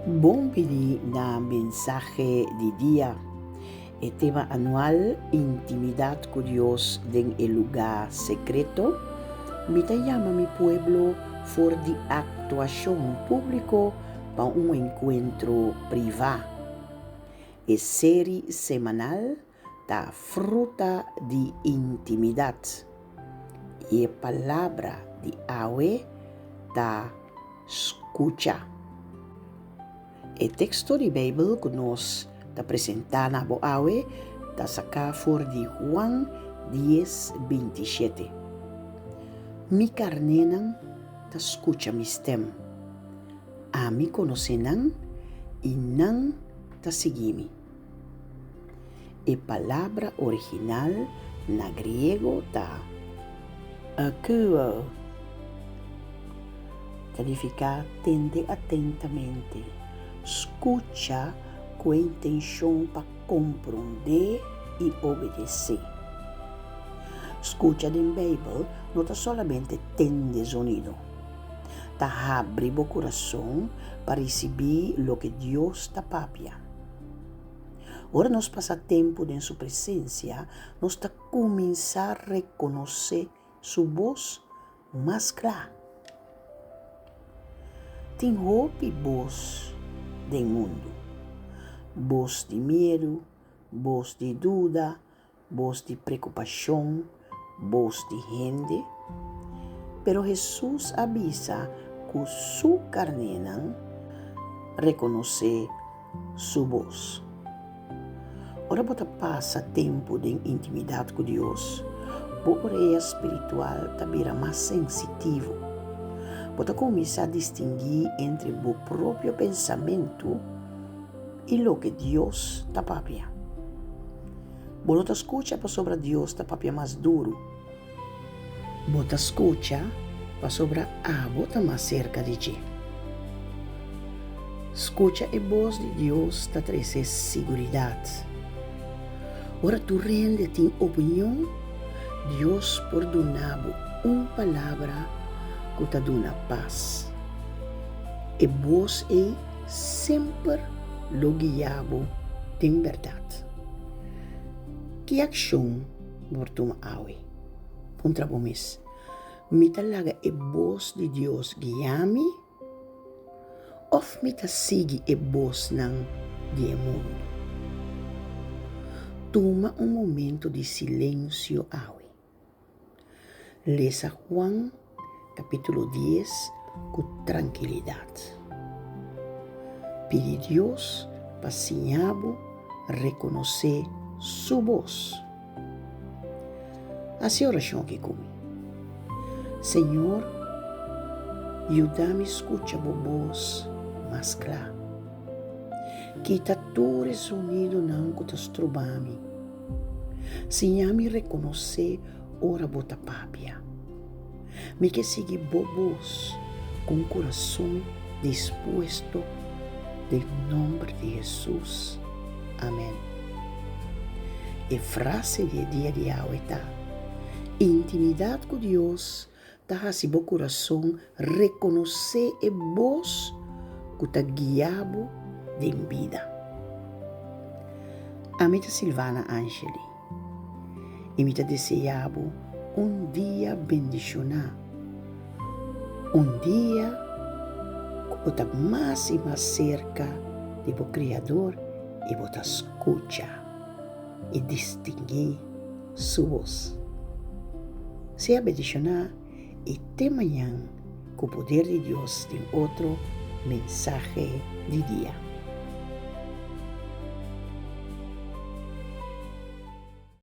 Bom pedi na mensaje de dia. E tema anual, intimidad con Dios en el lugar secreto. Me llama mi pueblo for de actuación público para un encuentro privado. E serie semanal da fruta de intimidad. E palabra de Awe da escucha. E texto de Bible que nos está presentando a Boawe está sacado por de Juan 10:27. Mi carnenan ta escucha mi stem. A mi conocenan y nan ta seguimi. E palabra original na griego ta akuo. Significa tende atentamente. Escucha com intenção para compreender e obedecer. Escucha em Bíblia não está solamente tende sonido. Está abre o coração para receber o que Deus está papia. Ora nós passa tempo em sua presença, nós está começar a reconhecer sua voz mais clara. Tem roupa e voz do mundo. Voz de medo, voz de dúvida, voz de preocupação, voz de gente. Pero Jesus avisa que su carne reconhece sua voz. Ora você passa tempo de intimidade com Deus. Por área espiritual também é mais sensitivo. Você começa a distinguir entre o próprio pensamento e o que Deus está papia. Você não escuta para sobre Deus está papia mais duro. Você escuta para sobre a bota mais cerca de ti. Escuta a voz de Deus está trazendo segurança. Ora tu rende tem opinião, Deus por donar uma palavra que te dá paz. E vos é sempre lo guiabo em verdade. Que ação por tomar awe? Contra bomes. Me talaga e voz de Deus guiame? Of me ta sigue e voz ng de mundo? Toma momento de silêncio awe. Lesa Juan capítulo 10 com tranquilidade. Pede Deus para sinhabo reconhecer sua voz. Assim oração aqui comigo. Senhor, ajuda-me a escutar a voz mais clara. Quita todo o sonido não que estás trobando. Sinhame reconhecer ora bota papia. Me que seguir voz com coração disposto em nome de Jesus. Amém. E frase de dia de hoje está: intimidade com Deus está assim o coração reconhecer a voz que está guiado de vida. A minha Silvana Angeli. E me desejava dia bendicionado. Dia que está mais e mais cerca de o Criador e você escuta e distinguir sua voz. Seja bendicionado e até amanhã com o poder de Deus tem outro mensaje de dia.